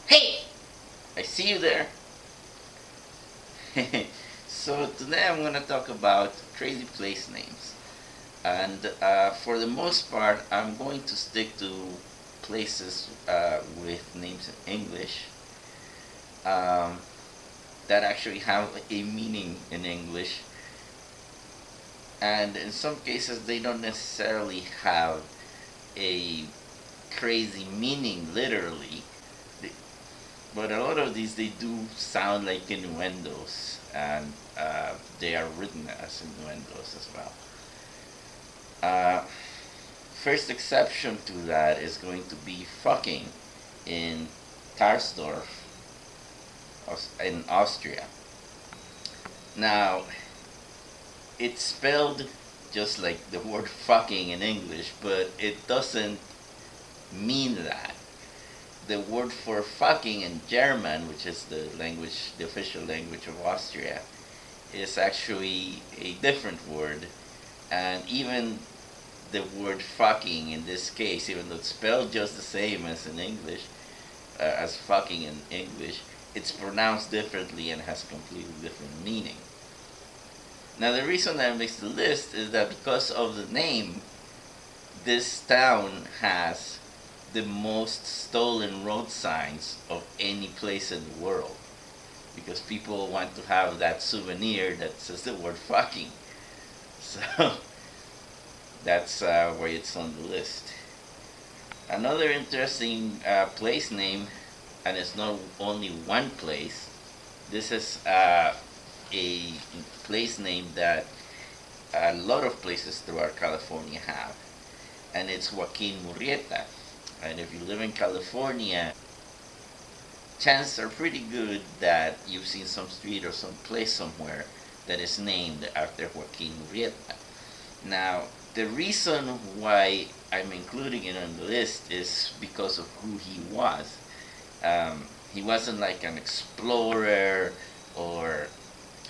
Hey! I see you there. So today I'm going to talk about crazy place names. And for the most part, I'm going to stick to places with names in English um, that actually have a meaning in English. And in some cases, they don't necessarily have a crazy meaning literally. But a lot of these, they do sound like innuendos, and they are written as innuendos as well. Uh, First exception to that is going to be fucking in Tarsdorf in Austria. Now, it's spelled just like the word fucking in English, but it doesn't mean that. The word for fucking in German, which is the official language of Austria, is actually a different word. And even the word fucking in this case, even though it's spelled just the same as in English, as fucking in English, it's pronounced differently and has completely different meaning. Now, the reason that makes the list is that because of the name, this town has the most stolen road signs of any place in the world, because people want to have that souvenir that says the word fucking. So that's why it's on the list. Another interesting place name, and it's not only one place. This is a place name that a lot of places throughout California have, and it's Joaquin Murrieta. And if you live in California, chances are pretty good that you've seen some street or some place somewhere that is named after Joaquin Murrieta. Now, the reason why I'm including it on the list is because of who he was. He wasn't like an explorer or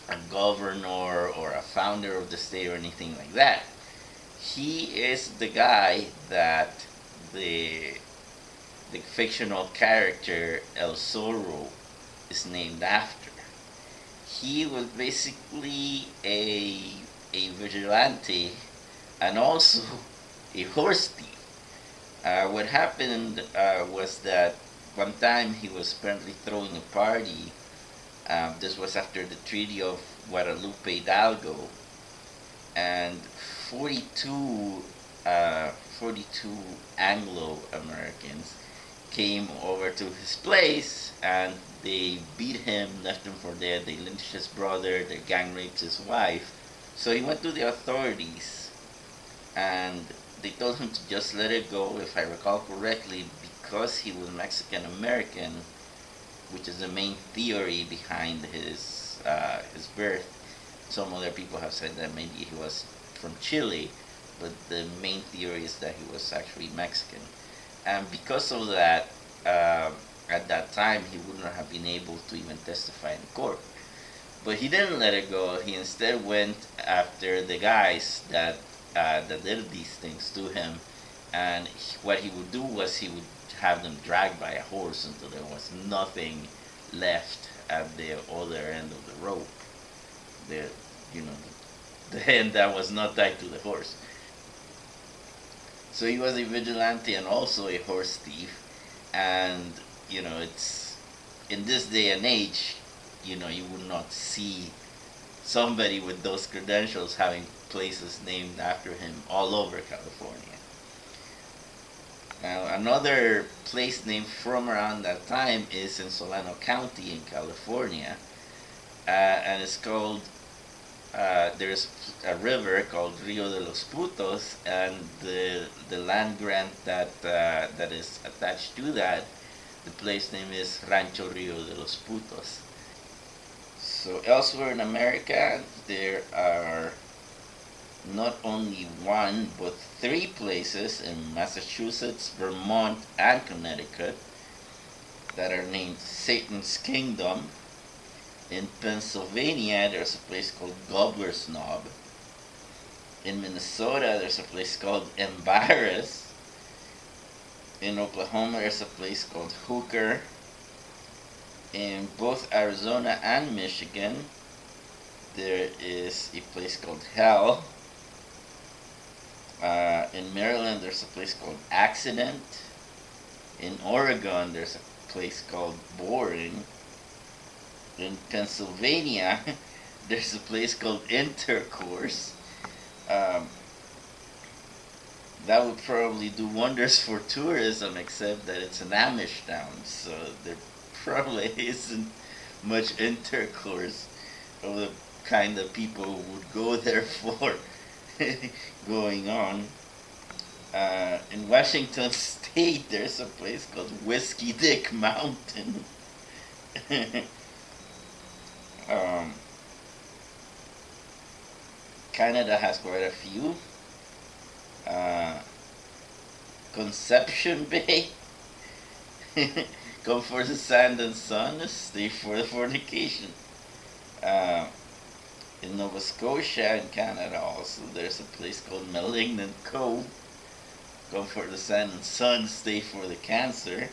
a governor or a founder of the state or anything like that. He is the guy that the the fictional character El Zorro is named after. He was basically a vigilante and also a horse thief. What happened was that one time he was apparently throwing a party. This was after the Treaty of Guadalupe Hidalgo, and 42, 42 Anglo Americans came over to his place and they beat him, left him for dead. They lynched his brother, they gang raped his wife. So he went to the authorities and they told him to just let it go, if I recall correctly, because he was Mexican American, which is the main theory behind his birth. Some other people have said that maybe he was from Chile, but the main theory is that he was actually Mexican. And because of that, at that time, he would not have been able to even testify in court. But he didn't let it go. He instead went after the guys that did these things to him. And what he would do was he would have them dragged by a horse until there was nothing left at the other end of the rope. The you know the end that was not tied to the horse. So he was a vigilante and also a horse thief. And it's in this day and age, you would not see somebody with those credentials having places named after him all over California. Now, another place name from around that time is in Solano County in California, and it's called. There's a river called Rio de los Putos, and the land grant that is attached to that, the place name is Rancho Rio de los Putos. So elsewhere in America, there are not only one but three places in Massachusetts, Vermont, and Connecticut that are named Satan's Kingdom. In Pennsylvania, there's a place called Gobbler's Knob. In Minnesota, there's a place called Embarrass. In Oklahoma, there's a place called Hooker. In both Arizona and Michigan, there is a place called Hell. In Maryland, there's a place called Accident. In Oregon, there's a place called Boring. In Pennsylvania, there's a place called Intercourse. Um, that would probably do wonders for tourism, except that it's an Amish town, so there probably isn't much intercourse of the kind that people would go there for going on. In Washington State, there's a place called Whiskey Dick Mountain. um, Canada has quite a few. Uh, Conception Bay. Come for the sand and sun, stay for the fornication. Uh, in Nova Scotia in Canada also, there's a place called Malignant Cove. Come for the sand and sun, stay for the cancer.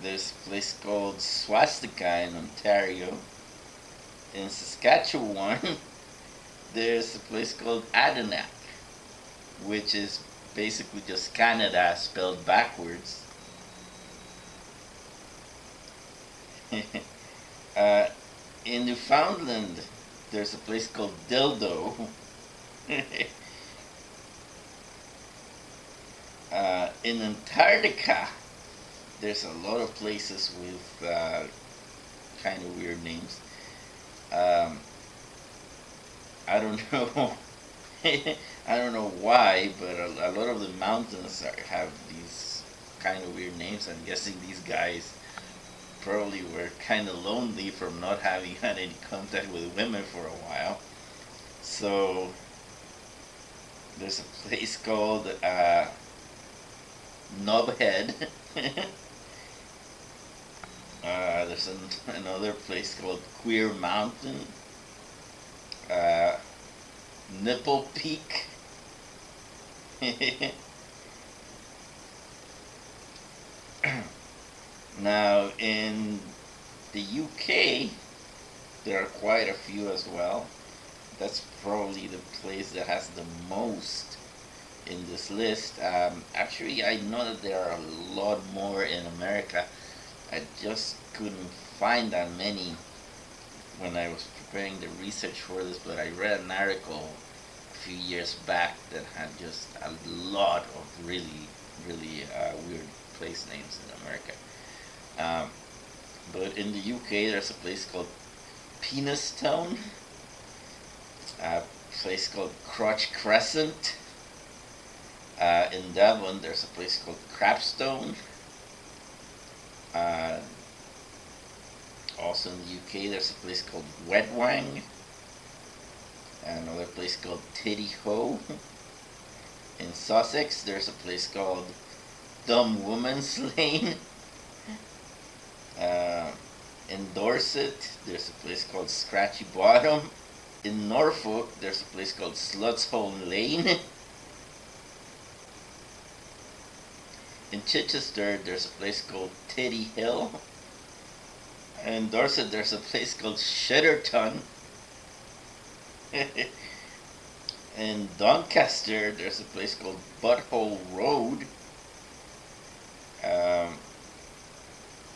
There's a place called Swastika in Ontario. In Saskatchewan, there's a place called Adenac, which is basically just Canada spelled backwards. In Newfoundland, there's a place called Dildo. In Antarctica, there's a lot of places with kind of weird names. I don't know. I don't know why, but a lot of the mountains have these kind of weird names. I'm guessing these guys probably were kind of lonely from not having had any contact with women for a while. So there's a place called Knobhead. There's another place called Queer Mountain. Nipple Peak. Now, in the UK, there are quite a few as well. That's probably the place that has the most in this list. Actually, I know that there are a lot more in America. I just couldn't find that many when I was preparing the research for this, but I read an article a few years back that had just a lot of really, really weird place names in America. But in the UK, there's a place called Peanistown, a place called Crotch Crescent. In Devon, there's a place called Crapstone. Also in the UK, there's a place called Wetwang. Another place called Titty Ho. In Sussex, there's a place called Dumb Woman's Lane. In Dorset, there's a place called Scratchy Bottom. In Norfolk, there's a place called Slut's Hole Lane. In Chichester, there's a place called Titty Hill. In Dorset, there's a place called Shitterton. In Doncaster, there's a place called Butthole Road.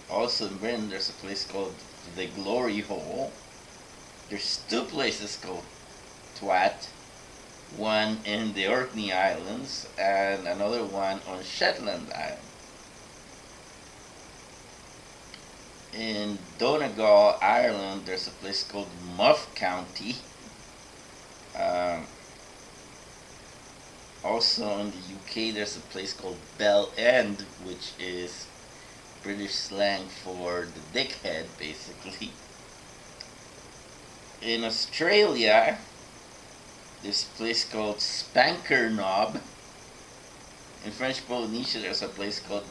Also in Britain, there's a place called the Glory Hole. There's two places called Twat. One in the Orkney Islands and another one on Shetland Island. In Donegal, Ireland, there's a place called Muff County. Also in the UK, there's a place called Bell End, which is British slang for the dickhead, basically. In Australia, there's a place called Spanker Knob. In French Polynesia, there's a place called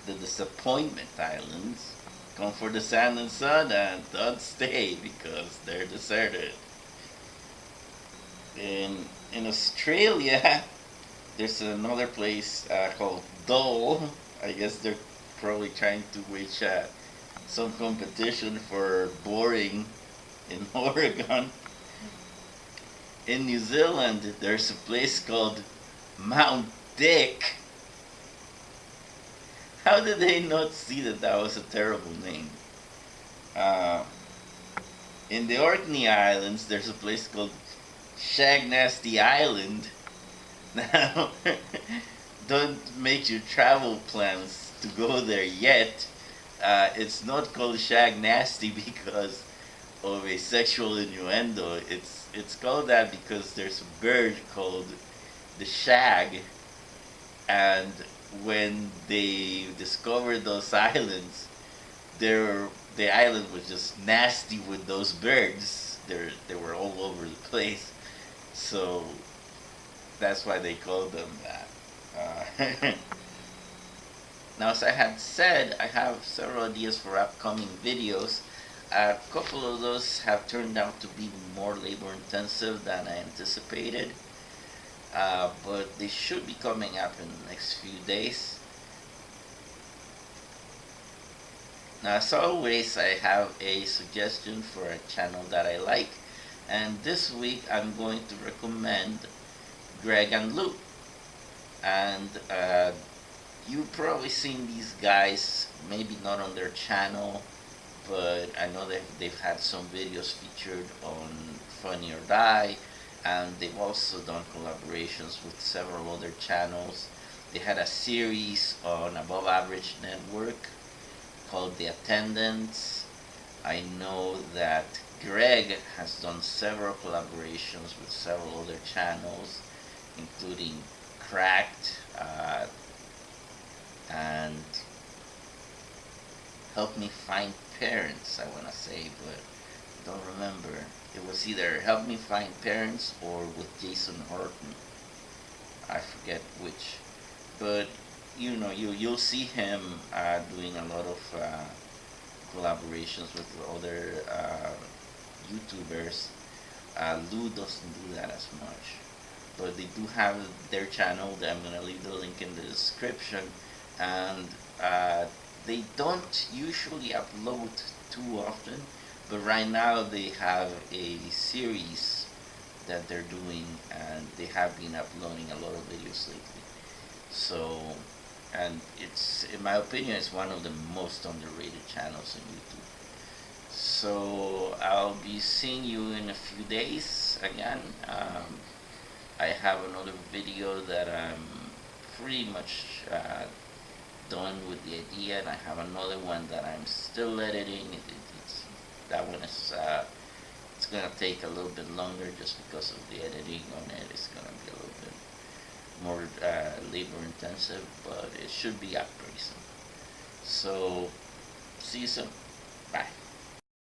the Disappointment Islands. Come for the sand and sun and don't stay because they're deserted. In Australia, there's another place called Dole. I I guess they're probably trying to wage some competition for boring in Oregon. In New Zealand, there's a place called Mount Dick. How did they not see that that was a terrible name? Uh, in the Orkney Islands, there's a place called Shagnasty Island. Now, don't make your travel plans to go there yet. It's not called Shag Nasty because of a sexual innuendo. It's called that because there's a bird called the shag, and when they discovered those islands, the island was just nasty with those birds. They were all over the place, so that's why they called them that. Now, as I had said, I have several ideas for upcoming videos. A couple of those have turned out to be more labor intensive than I anticipated, but they should be coming up in the next few days. Now, as always, I have a suggestion for a channel that I like, and this week I'm going to recommend Greg and Lou. And you've probably seen these guys, maybe not on their channel, but I know they've had some videos featured on Funny or Die, and they've also done collaborations with several other channels. They had a series on Above Average Network called The Attendants. I know that Greg has done several collaborations with several other channels, including Cracked, and Help Me Find Parents, I want to say, but I don't remember. It was either Help Me Find Parents or with Jason Horton. I forget which. But you know, you'll see him doing a lot of collaborations with other YouTubers. Lou doesn't do that as much, but they do have their channel. I'm gonna leave the link in the description, and they don't usually upload too often, but right now they have a series that they're doing, and they have been uploading a lot of videos lately. So, and it's, in my opinion, it's one of the most underrated channels on YouTube. So I'll be seeing you in a few days again. I have another video that I'm pretty much done with the idea, and I have another one that I'm still editing. That one is it's gonna take a little bit longer just because of the editing on it. It's gonna be a little bit more labor intensive, but it should be up pretty soon. So see you soon. Bye.